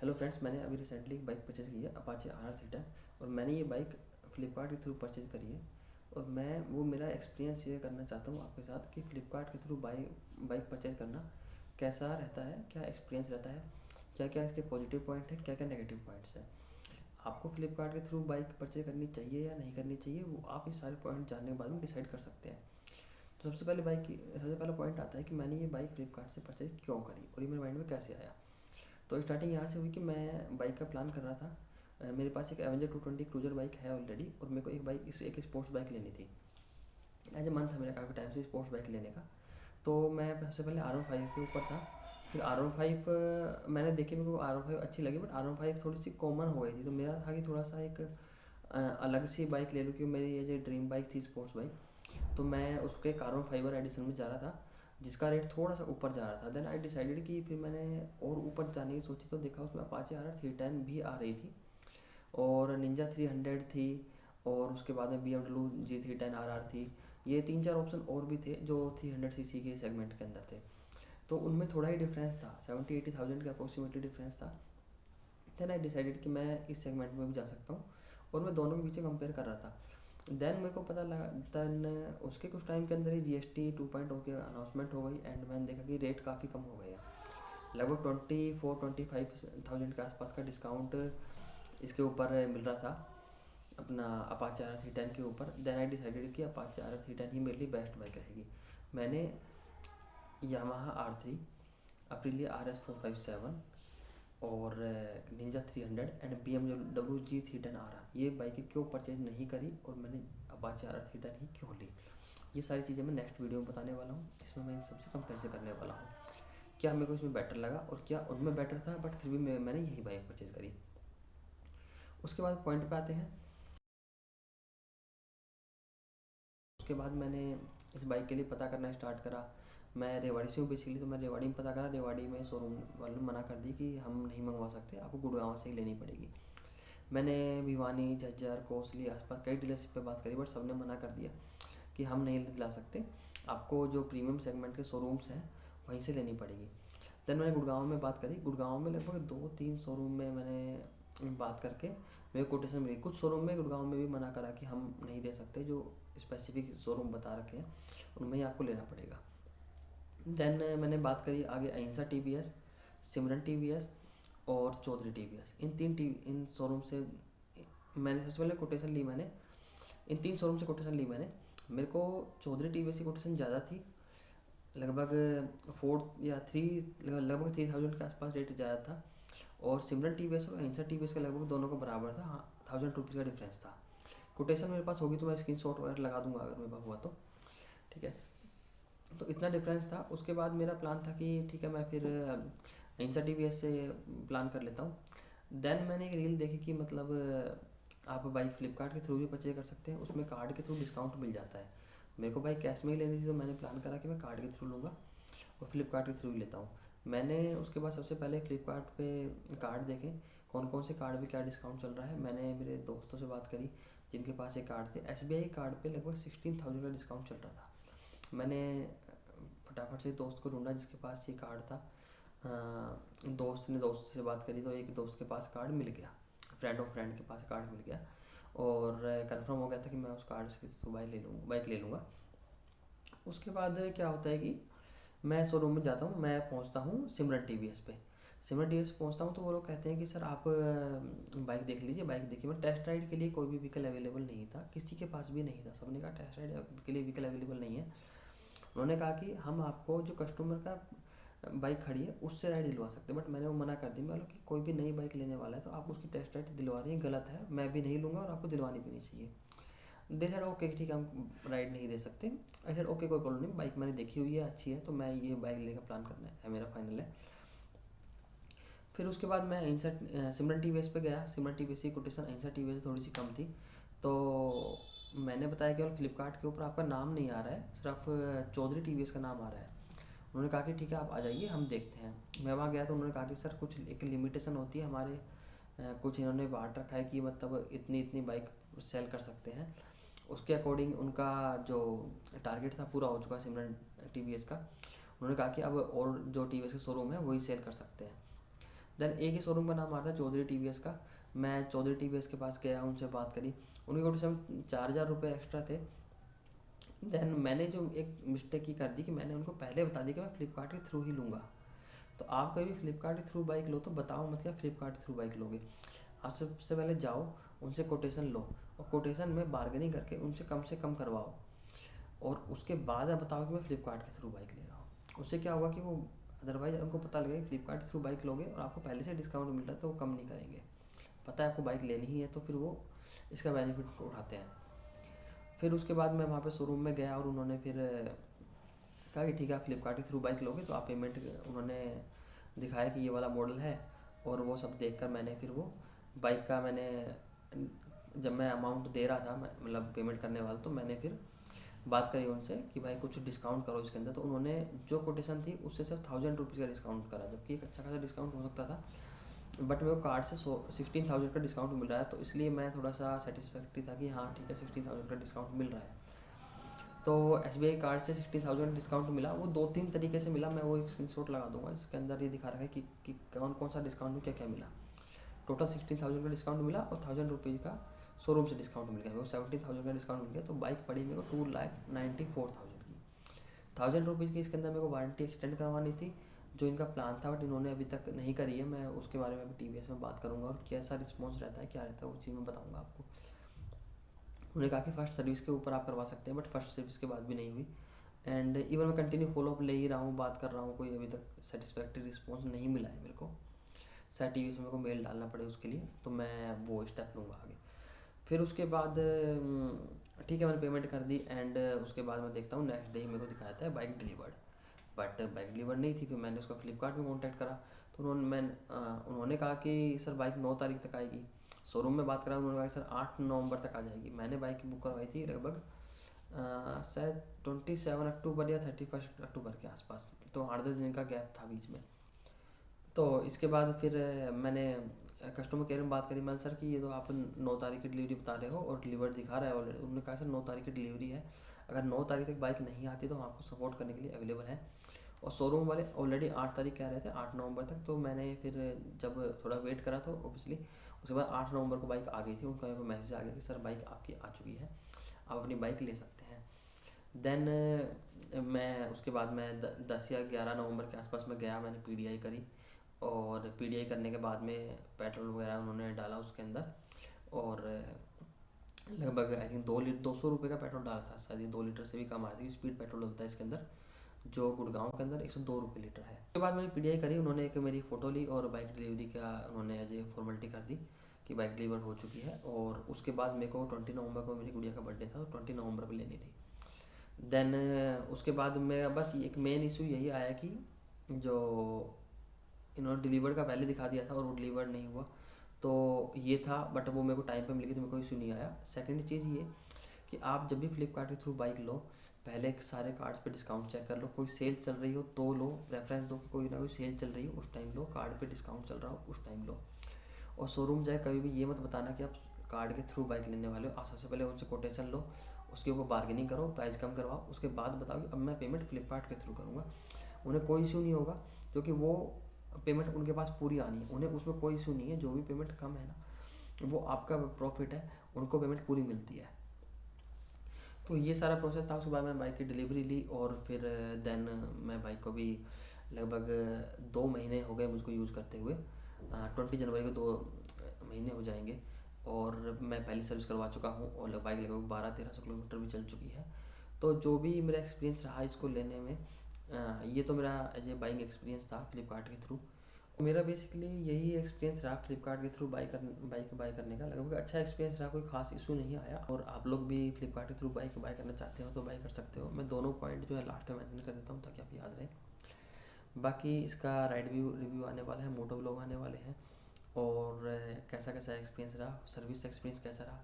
Hello friends, मैंने अभी recently एक बाइक परचेज़ की है, अपाचे RR310। और मैंने ये बाइक फ़्लिपकार्ट के थ्रू परचेज़ करी है। और मैं वो मेरा एक्सपीरियंस शेयर करना चाहता हूँ आपके साथ कि फ़्लिपकार्ट के थ्रू बाइक परचेज़ करना कैसा रहता है, क्या एक्सपीरियंस रहता है, क्या क्या इसके पॉजिटिव पॉइंट है, क्या क्या नेगेटिव पॉइंट्स हैं। आपको फ़्लिपकार्ट के थ्रू बाइक परचेज़ करनी चाहिए या नहीं करनी चाहिए, वो आप ये सारे पॉइंट जानने के बाद में डिसाइड कर सकते हैं। तो सबसे पहला पॉइंट आता है कि मैंने ये बाइक फ़्लिपकार्ट से परचेज़ क्यों करी और ये मेरे माइंड में कैसे आया। तो स्टार्टिंग यहाँ से हुई कि मैं बाइक का प्लान कर रहा था। मेरे पास एक एवेंजर 220 क्रूजर बाइक है ऑलरेडी, और मेरे को एक स्पोर्ट्स बाइक लेनी थी। एज ए मन था मेरा काफ़ी टाइम से स्पोर्ट्स बाइक लेने का। तो मैं सबसे पहले R15 के ऊपर था। फिर R15 मैंने देखी, मेरे को R15 अच्छी लगी, बट R15 थोड़ी सी कॉमन हो गई थी। तो मेरा था कि थोड़ा सा एक अलग सी बाइक ले लूँ, क्योंकि मेरी ये जो ड्रीम बाइक थी स्पोर्ट्स बाइक। तो मैं उसके कार्बन फाइबर एडिशन में जा रहा था, जिसका रेट थोड़ा सा ऊपर जा रहा था। देन आई डिसाइडेड कि फिर मैंने और ऊपर जाने की सोची, तो देखा उसमें अपाचे RR310 भी आ रही थी, और निंजा 300 थी, और उसके बाद में BMW G310 RR थी। ये 3-4 ऑप्शन और भी थे जो 300cc के सेगमेंट के अंदर थे। तो उनमें थोड़ा ही डिफरेंस था, 70-80 थाउजेंड का अप्रोक्सीमेटली डिफरेंस था। देन आई डिसाइडेड कि मैं इस सेगमेंट में भी जा सकता हूँ, और मैं दोनों के बीच में कंपेयर कर रहा था। देन मेरे को पता लगा, देन उसके कुछ टाइम के अंदर ही GST 2.0 की अनाउंसमेंट हो गई, एंड मैंने देखा कि रेट काफ़ी कम हो गया। लगभग 24-25 थाउजेंड के आसपास का डिस्काउंट इसके ऊपर मिल रहा था, अपना अपाचे RR310 के ऊपर। देन आई डिसाइडेड कि अपाचे RR310 ही मेरे लिए बेस्ट बाइक रहेगी। मैंने यामाहा R3, अप्रिलिया RS457 और Ninja 300 and BMW G310 RR, ये बाइकें क्यों परचेज नहीं करी, और मैंने अपाचे RR310 ही क्यों ली, ये सारी चीज़ें मैं नेक्स्ट वीडियो में बताने वाला हूँ, जिसमें मैं इन सबसे कंपेरिजन करने वाला हूँ, क्या मेरे को इसमें बेटर लगा और क्या उनमें बेटर था, बट फिर भी मैंने यही बाइक परचेज़ करी। उसके बाद पॉइंट पे आते हैं। उसके बाद मैंने इस बाइक के लिए पता करना स्टार्ट करा। मैं रेवाड़ी से हूँ बेसिकली, तो मैं रेवाड़ी में पता करा। रेवाड़ी में शोरूम वालों ने मना कर दी कि हम नहीं मंगवा सकते, आपको गुड़गांव से ही लेनी पड़ेगी। मैंने भिवानी, झज्जर, कोसली, आसपास कई डीलरशिप पे बात करी, बट सबने मना कर दिया कि हम नहीं दिला सकते, आपको जो प्रीमियम सेगमेंट के शोरूम्स हैं वहीं से लेनी पड़ेगी। देन मैंने गुड़गांव में बात करी। गुड़गांव में लगभग 2-3 शोरूम में मैंने बात करके मेरे कोटेशन मिली। कुछ शोरूम में गुड़गांव में भी मना करा कि हम नहीं दे सकते, जो स्पेसिफिक शोरूम बता रखे हैं उनमें ही आपको लेना पड़ेगा। देन मैंने बात करी आगे अहिंसा TVS, सिमरन TVS और चौधरी TVS। इन शोरूम से मैंने सबसे पहले कोटेशन ली। मैंने इन 3 शोरूम से कोटेशन ली मैंने। मेरे को चौधरी TVS की कोटेशन ज़्यादा थी, लगभग 3,000 के आसपास रेट ज़्यादा था। और सिमरन TVS और अहिंसा TVS का लगभग दोनों का बराबर था, हाँ 1000 रुपीज़ का डिफरेंस था। कोटेशन मेरे पास होगी तो मैं स्क्रीन शॉट वगैरह लगा दूंगा अगर मेरे पास हुआ तो, ठीक है। तो इतना डिफरेंस था। उसके बाद मेरा प्लान था कि ठीक है, मैं फिर अहिंसा TVS से प्लान कर लेता हूँ। देन मैंने एक रील देखी कि मतलब आप बाइक फ्लिपकार्ट के थ्रू भी परचेज कर सकते हैं, उसमें कार्ड के थ्रू डिस्काउंट मिल जाता है। मेरे को बाइक कैश में ही लेनी थी, तो मैंने प्लान करा कि मैं कार्ड के थ्रू लूँगा और फ्लिपकार्ट के थ्रू ही लेता हूँ। मैंने उसके बाद सबसे पहले फ्लिपकार्ट पे कार्ड देखे, कौन कौन से कार्ड पे क्या डिस्काउंट चल रहा है। मैंने मेरे दोस्तों से बात करी जिनके पास ये कार्ड थे। SBI कार्ड पे लगभग 16,000 का डिस्काउंट चल रहा था। मैंने फटाफट से दोस्त को ढूंढा जिसके पास ये कार्ड था। दोस्त ने दोस्त से बात करी, तो एक दोस्त के पास कार्ड मिल गया, फ्रेंड ऑफ फ्रेंड के पास कार्ड मिल गया, और कंफर्म हो गया था कि मैं उस कार्ड से तो बाइक ले लूँगा। उसके बाद क्या होता है कि मैं शोरूम में जाता हूँ, मैं पहुँचता हूँ सिमरन TVS पे। सिमरन TVS पे पहुँचता हूँ तो वो लोग कहते हैं कि सर आप बाइक देख लीजिए। बाइक देखी, मैं टेस्ट राइड के लिए कोई भी व्हीकल अवेलेबल नहीं था, किसी के पास भी नहीं था। सबने कहा टेस्ट राइड के लिए व्हीकल अवेलेबल नहीं है। उन्होंने कहा कि हम आपको जो कस्टमर का बाइक खड़ी है उससे राइड दिलवा सकते हैं, बट मैंने वो मना कर दी। मैं बोला कि कोई भी नई बाइक लेने वाला है तो आप उसकी टेस्ट राइड दिलवा रही हैं, गलत है, मैं भी नहीं लूँगा और आपको दिलवानी भी नहीं चाहिए। दे साइड ओके ठीक है, हम राइड नहीं दे सकते। आई साइड ओके कोई प्रॉब्लम नहीं, बाइक मैंने देखी हुई है, अच्छी है, तो मैं ये बाइक लेने का प्लान करना है मेरा, फाइनल है। फिर उसके बाद मैं अहिंसा सिमरन TVS पे गया। सिमरन TVS की कोटेशन अहिंसा TVS से थोड़ी सी कम थी। तो मैंने बताया केवल फ्लिपकार्ट के ऊपर आपका नाम नहीं आ रहा है, सिर्फ चौधरी TVS का नाम आ रहा है। उन्होंने कहा कि ठीक है आप आ जाइए, हम देखते हैं। मैं वहाँ गया तो उन्होंने कहा कि सर कुछ एक लिमिटेशन होती है हमारे, कुछ इन्होंने बांट रखा है कि मतलब इतनी इतनी बाइक सेल कर सकते हैं। उसके अकॉर्डिंग उनका जो टारगेट था पूरा हो चुका है सिमरन TVS का। उन्होंने कहा कि अब और जो TVS के शोरूम है वही सेल कर सकते हैं। देन एक ही शोरूम का नाम आता है चौधरी टीवीएस का। मैं चौधरी टीवीएस के पास गया, उनसे बात करी, उनके कोटेशन 4,000 रुपये एक्स्ट्रा थे। देन मैंने जो एक मिस्टेक की कर दी कि मैंने उनको पहले बता दिया कि मैं फ्लिपकार्ट के थ्रू ही लूँगा। तो आप कभी फ्लिपकार्ट के थ्रू बाइक लो तो बताओ मत क्या फ्लिपकार्ट के थ्रू बाइक लोगे। आप सबसे पहले जाओ, उनसे कोटेशन लो, और कोटेशन में बार्गेनिंग करके उनसे कम से कम करवाओ, और उसके बाद आप बताओ कि मैं फ्लिपकार्ट के थ्रू बाइक ले रहा हूँ। उससे क्या होगा कि वो अदरवाइज उनको पता लगेगा कि फ्लिपकार्ट के थ्रू बाइक लोगे और आपको पहले से डिस्काउंट मिल रहा है तो वो कम नहीं करेंगे। पता है आपको बाइक लेनी ही है तो फिर वो इसका बेनिफिट उठाते हैं। फिर उसके बाद मैं वहाँ पे शोरूम में गया और उन्होंने फिर कहा कि ठीक है आप फ्लिपकार्ट के थ्रू बाइक लोगे तो आप पेमेंट, उन्होंने दिखाया कि ये वाला मॉडल है, और वो सब देखकर मैंने फिर वो बाइक का मैंने, जब मैं अमाउंट दे रहा था मतलब पेमेंट करने वाला, तो मैंने फिर बात करी उनसे कि भाई कुछ डिस्काउंट करो इसके अंदर। तो उन्होंने जो कोटेशन थी उससे सिर्फ 1,000 रुपीज़ का डिस्काउंट करा, जबकि एक अच्छा खासा डिस्काउंट हो सकता था, बट मेरे को कार्ड से 16,000 का डिस्काउंट मिल रहा है। तो इसलिए मैं थोड़ा सा सेटिस्फैक्ट्री था कि हाँ ठीक है 16,000 का डिस्काउंट मिल रहा है। तो SBI कार्ड से 16,000 डिस्काउंट मिला। वो 2-3 तरीके से मिला, मैं वो एक स्क्रीनशॉट लगा दूंगा, इसके अंदर ये दिखा रहा है कि कौन कौन सा डिस्काउंट में क्या क्या मिला। टोटल 16,000 का डिस्काउंट मिला और 1,000 रुपीज़ का शोरूम से डिस्काउंट मिल गया, मेरे को 17,000 का डिस्काउंट मिल गया। तो बाइक पड़ी मेरे को 2,94,000 की। 1,000 रुपीज़ की इसके अंदर मेरे को वारंटी एक्सटेंड करवानी थी, जो इनका प्लान था, बट इन्होंने अभी तक नहीं करी है। मैं उसके बारे में अभी TVS में बात करूँगा, और कैसा रिस्पॉन्स रहता है क्या रहता है वो चीज़ मैं बताऊँगा आपको। उन्होंने कहा कि फर्स्ट सर्विस के ऊपर आप करवा सकते हैं, बट फर्स्ट सर्विस के बाद भी नहीं हुई। एंड इवन मैं कंटिन्यू फॉलोअप ले ही रहा हूँ, बात कर रहा हूँ, कोई अभी तक सेटिस्फैक्ट्री रिस्पॉन्स नहीं मिला है मेरे को। शायद TVS मेरे को मेल डालना पड़े उसके लिए, तो मैं वो स्टेप लूँगा आगे। फिर उसके बाद ठीक है मैंने पेमेंट कर दी, एंड उसके बाद मैं देखता हूँ नेक्स्ट डे मेरे को दिखाया था bike delivered, but bike delivered नहीं थी। फिर मैंने उसका फ्लिपकार्ट में कॉन्टैक्ट करा, तो उन्होंने कहा कि सर बाइक 9 तारीख तक आएगी। शोरूम में बात करा, उन्होंने कहा कि सर 8 नवंबर तक आ जाएगी। मैंने बाइक की बुक करवाई थी लगभग शायद 27 अक्टूबर या 31 अक्टूबर के आसपास, तो 8-10 दिन का गैप था बीच में। तो इसके बाद फिर मैंने कस्टमर केयर में बात करी, मैंने सर कि ये तो आप 9 तारीख की डिलीवरी बता रहे हो और डिलीवर दिखा रहा है ऑलरेडी। उन्होंने कहा सर 9 तारीख की डिलीवरी है, अगर 9 तारीख तक बाइक नहीं आती तो हम आपको सपोर्ट करने के लिए अवेलेबल है। और शोरूम वाले ऑलरेडी 8 तारीख कह रहे थे, 8 नवंबर तक। तो मैंने फिर जब थोड़ा वेट करा तो ऑब्वियसली उसके बाद 8 नवंबर को बाइक आ गई थी। उनका मेरे को मैसेज आ गया कि सर बाइक आपकी आ चुकी है, आप अपनी बाइक ले सकते हैं। देन मैं उसके बाद मैं 10 या 11 नवंबर के आसपास में गया, मैंने PDI करी, और PDI करने के बाद में पेट्रोल वगैरह उन्होंने डाला उसके अंदर, और लगभग आई थिंक 200 रुपये का पेट्रोल डाला था शायद, ये 2 लीटर से भी कम आया था। स्पीड पेट्रोल डलता है इसके अंदर, जो गुड़गांव के अंदर 102 रुपये लीटर है। उसके बाद मैंने PDI करी, उन्होंने एक मेरी फ़ोटो ली और बाइक डिलीवरी का उन्होंने एज ए फॉर्मेलिटी कर दी कि बाइक डिलीवर हो चुकी है। और उसके बाद मेरे को 20 नवंबर को मेरी गुड़िया का बर्थडे था, तो 20 नवंबर पर लेनी थी। देन उसके बाद मैं बस एक मेन इशू यही आया कि जो इन्होंने डिलीवर्ड का पहले दिखा दिया था और वो डिलीवर्ड नहीं हुआ, तो ये था। बट वो मेरे को टाइम पे मिल गई तो मेरे को इशू नहीं आया। सेकंड चीज़ ये कि आप जब भी फ्लिपकार्ट के थ्रू बाइक लो, पहले सारे कार्ड्स पे डिस्काउंट चेक कर लो। कोई सेल चल रही हो तो लो, रेफरेंस दो कि कोई ना कोई सेल चल रही हो उस टाइम लो, कार्ड पे डिस्काउंट चल रहा हो उस टाइम लो। और शोरूम जाए कभी भी ये मत बताना कि आप कार्ड के थ्रू बाइक लेने वाले हो। आप सबसे पहले उनसे कोटेशन लो, उसके ऊपर बार्गेनिंग करो, प्राइस कम करवाओ, उसके बाद बताओ कि अब मैं पेमेंट फ्लिपकार्ट के थ्रू करूँगा। उन्हें कोई इशू नहीं होगा, क्योंकि वो पेमेंट उनके पास पूरी आनी है, उन्हें उसमें कोई इशू नहीं है। जो भी पेमेंट कम है ना, वो आपका प्रॉफिट है, उनको पेमेंट पूरी मिलती है। तो ये सारा प्रोसेस था। उसके बाद मैं बाइक की डिलीवरी ली, और फिर देन मैं बाइक को भी लगभग 2 महीने हो गए मुझको यूज़ करते हुए। 20 जनवरी को 2 महीने हो जाएंगे, और मैं पहली सर्विस करवा चुका हूँ, और बाइक लगभग 1200-1300 किलोमीटर भी चल चुकी है। तो जो भी मेरा एक्सपीरियंस रहा इसको लेने में, ये तो मेरा एज ए बाइंग एक्सपीरियंस था फ्लिपकार्ट के थ्रू। मेरा बेसिकली यही एक्सपीरियंस रहा फ्लिपकार्ट के थ्रू बाइक बाय करने का। लगभग अच्छा एक्सपीरियंस रहा, कोई खास इशू नहीं आया। और आप लोग भी फ्लिपकार्ट के थ्रू बाइक बाय करना चाहते हो तो बाय कर सकते हो। मैं दोनों पॉइंट जो है लास्ट में मेंशन कर देता हूँ ताकि आप याद रहे। बाकी इसका राइड रिव्यू आने वाला है, मोटो व्लॉग आने वाले हैं, और कैसा कैसा एक्सपीरियंस रहा, सर्विस एक्सपीरियंस कैसा रहा।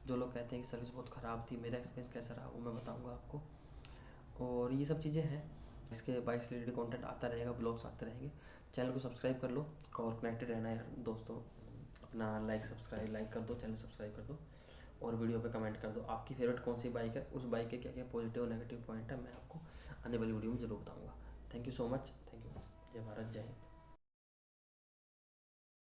जो लोग कहते हैं कि सर्विस बहुत ख़राब थी, मेरा एक्सपीरियंस कैसा रहा वो मैं बताऊँगा आपको। और ये सब चीज़ें हैं। इसके बाइक से रिलेटेड कंटेंट आता रहेगा, ब्लॉग्स आते रहेंगे। चैनल को सब्सक्राइब कर लो और कनेक्टेड रहना यार दोस्तों। अपना लाइक कर दो, चैनल सब्सक्राइब कर दो, और वीडियो पे कमेंट कर दो आपकी फेवरेट कौन सी बाइक है, उस बाइक के क्या क्या पॉजिटिव और नेगेटिव पॉइंट है, मैं आपको आने वाली वीडियो में ज़रूर बताऊँगा। Thank you so much, thank you. जय भारत, जय हिंद।